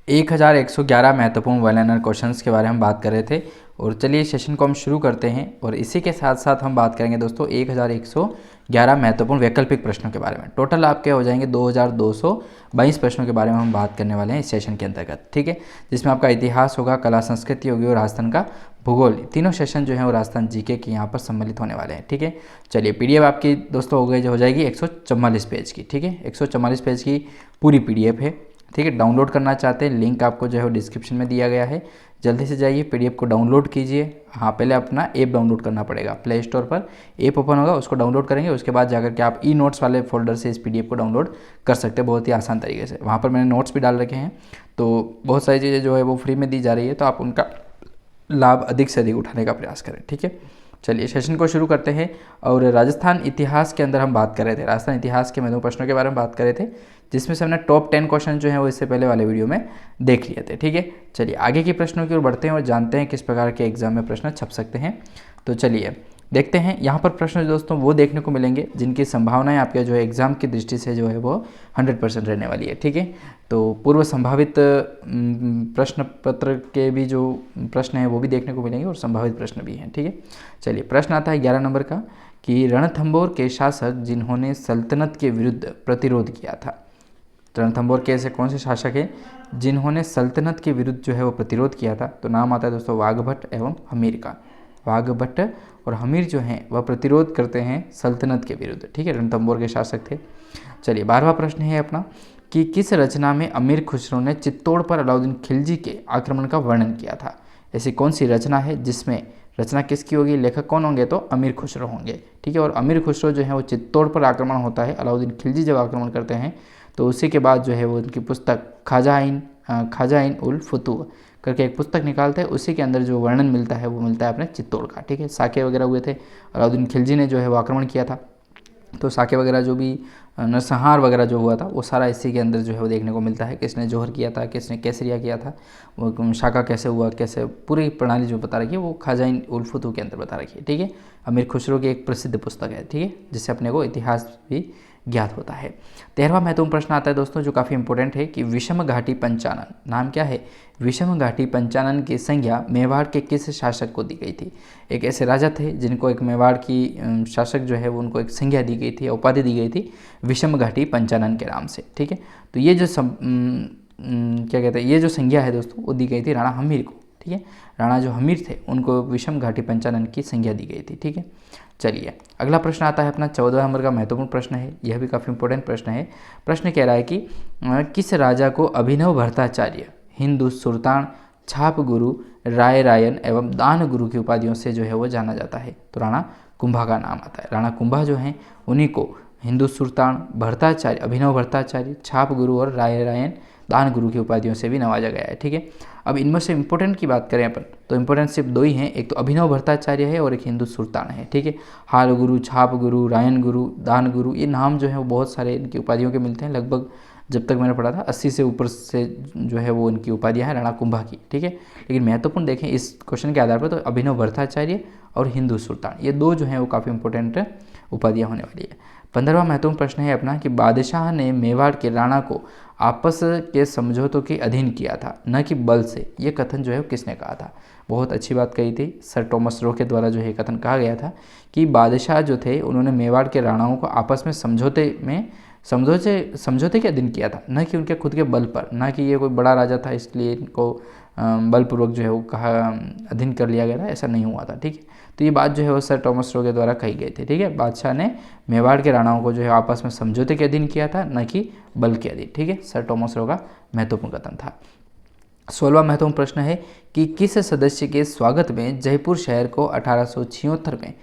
1111 महत्वपूर्ण one liner questions के बारे में हम बात कर रहे थे। और चलिए सेशन को हम शुरू करते हैं। और इसी के साथ साथ हम बात करेंगे दोस्तों 1111 महत्वपूर्ण वैकल्पिक प्रश्नों के बारे में। टोटल आपके हो जाएंगे 2222 प्रश्नों के बारे में हम बात करने वाले हैं इस सेशन के अंतर्गत, ठीक है। जिसमें आपका इतिहास होगा, कला संस्कृति होगी और राजस्थान का भूगोल। तीनों सेशन जो है वो राजस्थान जीके के यहाँ पर सम्मिलित होने वाले हैं, ठीक है। चलिए पीडीएफ आपकी दोस्तों हो जाएगी 144 पेज की, ठीक है। 144 पेज की पूरी पीडीएफ है, ठीक है। डाउनलोड करना चाहते हैं, लिंक आपको जो है वो डिस्क्रिप्शन में दिया गया है। जल्दी से जाइए पीडीएफ को डाउनलोड कीजिए। हाँ, पहले अपना ऐप डाउनलोड करना पड़ेगा। प्ले स्टोर पर ऐप ओपन होगा, उसको डाउनलोड करेंगे। उसके बाद जाकर के आप ई नोट्स वाले फोल्डर से इस पीडीएफ को डाउनलोड कर सकते हैं बहुत ही आसान तरीके से। वहाँ पर मैंने नोट्स भी डाल रखे हैं, तो बहुत सारी चीज़ें जो है वो फ्री में दी जा रही है, तो आप उनका लाभ अधिक से अधिक उठाने का प्रयास करें, ठीक है। चलिए सेशन को शुरू करते हैं। और राजस्थान इतिहास के अंदर हम बात कर रहे थे, राजस्थान इतिहास के महत्वपूर्ण प्रश्नों के बारे में बात कर रहे थे, जिसमें से हमने टॉप 10 क्वेश्चन जो है वो इससे पहले वाले वीडियो में देख लिए थे, ठीक है। चलिए आगे के प्रश्नों की ओर बढ़ते हैं और जानते हैं किस प्रकार के एग्जाम में प्रश्न छप सकते हैं। तो चलिए देखते हैं। यहाँ पर प्रश्न दोस्तों वो देखने को मिलेंगे जिनकी संभावनाएं आपके जो है एग्जाम की दृष्टि से जो है वो 100% रहने वाली है, ठीक है। तो पूर्व संभावित प्रश्न पत्र के भी जो प्रश्न हैं वो भी देखने को मिलेंगे और संभावित प्रश्न भी हैं, ठीक है। चलिए प्रश्न आता है 11 नंबर का कि रणथंभौर के शासक जिन्होंने सल्तनत के विरुद्ध प्रतिरोध किया था। रणथंभौर के ऐसे कौन से शासक हैं जिन्होंने सल्तनत के विरुद्ध जो है वो प्रतिरोध किया था? तो नाम आता है दोस्तों वाघभट्ट एवं हमीर का। वाघभट्ट और हमीर जो हैं वह प्रतिरोध करते हैं सल्तनत के विरुद्ध, ठीक है। रणथंभौर के शासक थे। चलिए 12वां प्रश्न है अपना कि किस रचना में अमीर खुसरो ने चित्तौड़ पर अलाउद्दीन खिलजी के आक्रमण का वर्णन किया था? ऐसी कौन सी रचना है जिसमें, रचना किसकी होगी, लेखक कौन होंगे? तो अमीर खुसरो होंगे, ठीक है। और अमीर खुसरो जो है वो चित्तौड़ पर आक्रमण होता है, अलाउद्दीन खिलजी जब आक्रमण करते हैं तो उसी के बाद जो है वो उनकी पुस्तक ख्वाजा इन उल फुतूह करके एक पुस्तक निकालते हैं। उसी के अंदर जो वर्णन मिलता है वो मिलता है अपने चित्तौड़ का, ठीक है। साके वगैरह हुए थे, अलाउद्दीन खिलजी ने जो है वो आक्रमण किया था, तो साके वगैरह जो भी नरसंहार वगैरह जो हुआ था वो सारा इसी के अंदर जो है वो देखने को मिलता है। किसने जौहर किया था, किसने केसरिया किया था, वो शाका कैसे हुआ, कैसे पूरी प्रणाली जो बता रखी है वो ख्वाजा इन उल फुतूह के अंदर बता रखी है, ठीक है। अमीर खुसरो की एक प्रसिद्ध पुस्तक है, ठीक है, जिससे अपने को इतिहास भी ज्ञात होता है। 13वां महत्वपूर्ण प्रश्न आता है दोस्तों जो काफ़ी इंपॉर्टेंट है कि विषम घाटी पंचानन, नाम क्या है? विषम घाटी पंचानन की संज्ञा मेवाड़ के किस शासक को दी गई थी? एक ऐसे राजा थे जिनको एक मेवाड़ की शासक जो है वो उनको एक संज्ञा दी गई थी, उपाधि दी गई थी विषम घाटी पंचानन के नाम से, ठीक है। तो ये जो क्या कहते हैं, ये जो संज्ञा है दोस्तों वो दी गई थी राणा हमीर को, ठीक है। राणा जो हमीर थे उनको विषम घाटी पंचानन की संज्ञा दी गई थी, ठीक है। चलिए अगला प्रश्न आता है अपना 14 नंबर का महत्वपूर्ण प्रश्न है। यह भी काफ़ी इंपॉर्टेंट प्रश्न है। प्रश्न कह रहा है कि किस राजा को अभिनव भट्टाचार्य, हिंदू सुल्तान, छाप गुरु, राय रायन एवं दान गुरु की उपाधियों से जो है वो जाना जाता है? तो राणा कुंभा का नाम आता है। राणा कुंभा जो हैं उन्हीं को हिंदू सुल्तान, भट्टाचार्य, अभिनव भट्टाचार्य, छाप गुरु और राय रायन दान गुरु की उपाधियों से भी नवाजा गया है, ठीक है। अब इनमें से इंपॉर्टेंट की बात करें अपन तो इंपॉर्टेंट सिर्फ दो ही हैं, एक तो अभिनव भट्टाचार्य है और एक हिंदू सुल्तान है, ठीक है। हाल गुरु, छाप गुरु, रायन गुरु, दान गुरु, ये नाम जो है वो बहुत सारे इनकी उपाधियों के मिलते हैं। लगभग जब तक मैंने पढ़ा था 80 से ऊपर से जो है वो इनकी उपाधियाँ हैं राणा कुंभा की, ठीक है। लेकिन महत्वपूर्ण देखें इस क्वेश्चन के आधार पर तो अभिनव भट्टाचार्य और हिंदू सुल्तान, ये दो जो हैं वो काफ़ी इंपॉर्टेंट उपाधियाँ होने वाली है। 15वां महत्वपूर्ण प्रश्न है अपना कि बादशाह ने मेवाड़ के राणा को आपस के समझौतों के अधीन किया था, न कि बल से। ये कथन जो है किसने कहा था? बहुत अच्छी बात कही थी, सर टॉमस रो के द्वारा जो है कथन कहा गया था कि बादशाह जो थे उन्होंने मेवाड़ के राणाओं को आपस में समझौते के अधीन किया था, न कि उनके खुद के बल पर, न कि ये कोई बड़ा राजा था इसलिए इनको बलपूर्वक जो है वो कहा अधीन कर लिया गया था, ऐसा नहीं हुआ था, ठीक है। तो ये बात जो है वो सर टॉमस रो के द्वारा कही गई थी, ठीक है। बादशाह ने मेवाड़ के राणाओं को जो है आपस में समझौते के अधीन किया था, न कि बल के अधीन, ठीक है। सर टॉमस रो का महत्वपूर्ण कथन था। 16वां महत्वपूर्ण प्रश्न है कि किस सदस्य के स्वागत में जयपुर शहर को 1876 में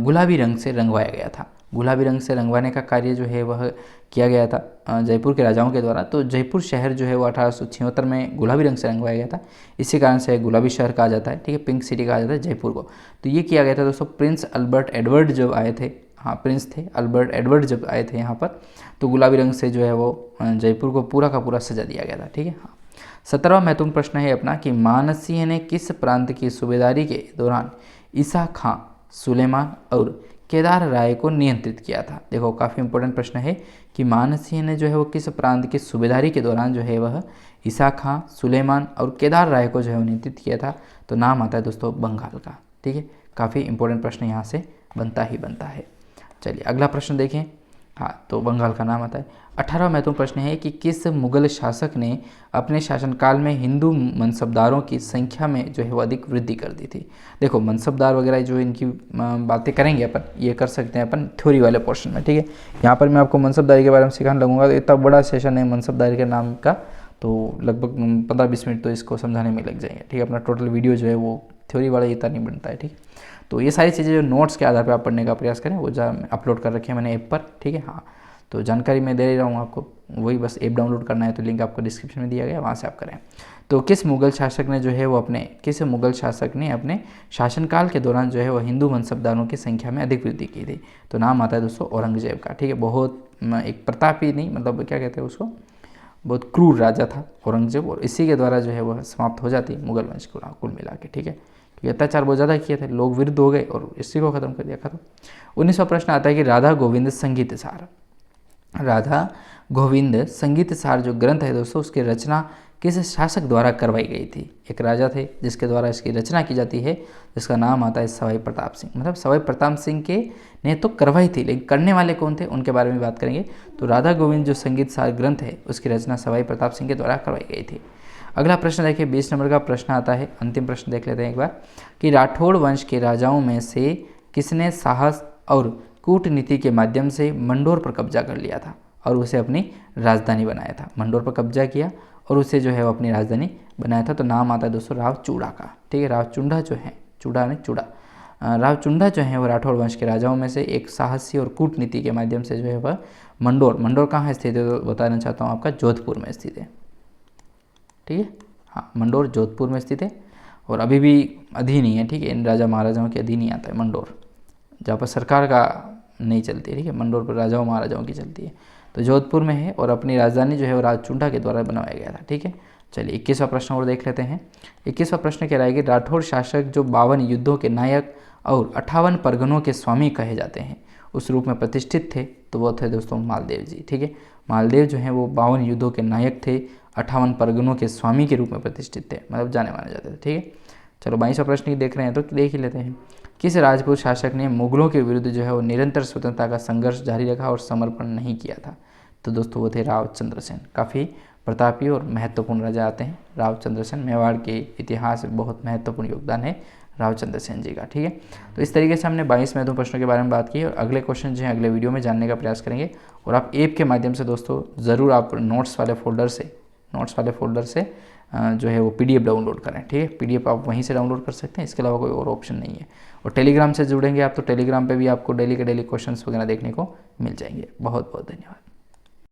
गुलाबी रंग से रंगवाया गया था? गुलाबी रंग से रंगवाने का कार्य जो है वह किया गया था जयपुर के राजाओं के द्वारा। तो जयपुर शहर जो है वो 1876 में गुलाबी रंग से रंगवाया गया था, इसी कारण से गुलाबी शहर कहा जाता है, ठीक है। पिंक सिटी कहा जाता है जयपुर को। तो ये किया गया था दोस्तों प्रिंस अल्बर्ट एडवर्ड जब आए थे, हाँ प्रिंस थे अल्बर्ट एडवर्ड जब आए थे यहाँ पर, तो गुलाबी रंग से जो है वो जयपुर को पूरा का पूरा सजा दिया गया था, ठीक है। हाँ 17वां महत्वपूर्ण प्रश्न है अपना कि मानसिंह ने किस प्रांत की सूबेदारी के दौरान ईसा खां, सुलेमान और केदार राय को नियंत्रित किया था? देखो काफ़ी इंपॉर्टेंट प्रश्न है कि मानसिंह ने जो है वो किस प्रांत की सूबेदारी के दौरान जो है वह ईसा खां, सुलेमान और केदार राय को जो है वो नियंत्रित किया था? तो नाम आता है दोस्तों बंगाल का। ठीक है, काफ़ी इंपॉर्टेंट प्रश्न यहाँ से बनता ही बनता है। चलिए अगला प्रश्न देखें। हाँ, तो बंगाल का नाम आता है। 18वां महत्वपूर्ण प्रश्न है कि किस मुगल शासक ने अपने शासनकाल में हिंदू मनसबदारों की संख्या में जो है वो अधिक वृद्धि कर दी थी? देखो मनसबदार वगैरह जो इनकी बातें करेंगे अपन, ये कर सकते हैं अपन थ्योरी वाले पोर्शन में। ठीक है, यहाँ पर मैं आपको मनसबदारी के बारे में सिखाने लगूंगा, तो इतना बड़ा सेशन है मनसबदारी के नाम का, तो लगभग 15-20 मिनट तो इसको समझाने में लग जाएंगे। ठीक है, अपना टोटल वीडियो जो है वो थ्योरी वाला इतना नहीं बनता है। ठीक है, तो ये सारी चीज़ें जो नोट्स के आधार पर आप पढ़ने का प्रयास करें, वो अपलोड कर रखे हैं मैंने ऐप पर। ठीक है, हाँ, तो जानकारी मैं दे रहा हूँ आपको, वही बस ऐप डाउनलोड करना है, तो लिंक आपको डिस्क्रिप्शन में दिया गया, वहाँ से आप करें। तो किस मुगल शासक ने जो है वो अपने शासनकाल के दौरान जो है वो हिंदू मनसबदारों की संख्या में अधिक वृद्धि की थी? तो नाम आता है दोस्तों औरंगजेब का। ठीक है, बहुत एक प्रतापी नहीं, मतलब क्या कहते हैं उसको, बहुत क्रूर राजा था औरंगजेब, और इसी के द्वारा जो है वह समाप्त हो जाती मुगल वंश कुल मिला के। ठीक है, क्योंकि अत्याचार बहुत ज़्यादा किए थे, लोग विरुद्ध हो गए और इसी को खत्म कर दिया। खत्म। 19वां प्रश्न आता है कि राधा गोविंद संगीत सार जो ग्रंथ है दोस्तों, उसकी रचना किस शासक द्वारा करवाई गई थी? एक राजा थे जिसके द्वारा इसकी रचना की जाती है, जिसका नाम आता है सवाई प्रताप सिंह। मतलब सवाई प्रताप सिंह के ने तो करवाई थी, लेकिन करने वाले कौन थे उनके बारे में बात करेंगे। तो राधा गोविंद जो संगीत सार ग्रंथ है, उसकी रचना सवाई प्रताप सिंह के द्वारा करवाई गई थी। अगला प्रश्न देखिए, 20 नंबर का प्रश्न आता है, अंतिम प्रश्न देख लेते हैं एक बार, कि राठौड़ वंश के राजाओं में से किसने साहस और कूटनीति के माध्यम से मंडोर पर कब्जा कर लिया था और उसे अपनी राजधानी बनाया था? मंडोर पर कब्जा किया और उसे जो है वो अपनी राजधानी बनाया था। तो नाम आता है दोस्तों राव चूड़ा का। ठीक है, राव चुंडा जो है, राव चुंडा जो है वो राठौड़ वंश के राजाओं में से एक साहसी और कूटनीति के माध्यम से जो है वह मंडोर कहाँ स्थित है? तो बताना चाहता हूँ आपका जोधपुर में स्थित है। ठीक है, हाँ, मंडोर जोधपुर में स्थित है और अभी भी अधीन ही है। ठीक है, इन राजा महाराजाओं के अधीन ही आता है मंडोर, जहाँ पर सरकार का नहीं चलती है। ठीक है, मंडोर पर राजाओं महाराजाओं की चलती है, तो जोधपुर में है और अपनी राजधानी जो है वो राजचुंडा के द्वारा बनवाया गया था। ठीक है, चलिए 21वां प्रश्न और देख लेते हैं। 21वां प्रश्न कह रहा है कि राठौड़ शासक जो 52 युद्धों के नायक और 58 परगनों के स्वामी कहे जाते हैं, उस रूप में प्रतिष्ठित थे, तो वो थे दोस्तों मालदेव जी। ठीक है, मालदेव जो है वो 52 युद्धों के नायक थे, 58 परगनों के स्वामी के रूप में प्रतिष्ठित थे, मतलब जाने माने जाते थे। ठीक है, चलो 22वां प्रश्न की देख रहे हैं, तो देख ही लेते हैं। किस राजपूत शासक ने मुगलों के विरुद्ध जो है वो निरंतर स्वतंत्रता का संघर्ष जारी रखा और समर्पण नहीं किया था? तो दोस्तों वो थे रावचंद्र सेन। काफ़ी प्रतापी और महत्वपूर्ण राजा आते हैं रावचंद्र सेन, मेवाड़ के इतिहास में बहुत महत्वपूर्ण योगदान है रावचंद्र सेन जी का। ठीक है, तो इस तरीके से हमने 22 महत्वपूर्ण प्रश्नों के बारे में बात की और अगले क्वेश्चन जो है अगले वीडियो में जानने का प्रयास करेंगे। और आप ऐप के माध्यम से दोस्तों ज़रूर आप नोट्स वाले फोल्डर से जो है वो PDF डाउनलोड करें। ठीक है, PDF आप वहीं से डाउनलोड कर सकते हैं, इसके अलावा कोई और ऑप्शन नहीं है। और टेलीग्राम से जुड़ेंगे आप, तो टेलीग्राम पे भी आपको डेली के डेली क्वेश्चंस वगैरह देखने को मिल जाएंगे। बहुत बहुत धन्यवाद।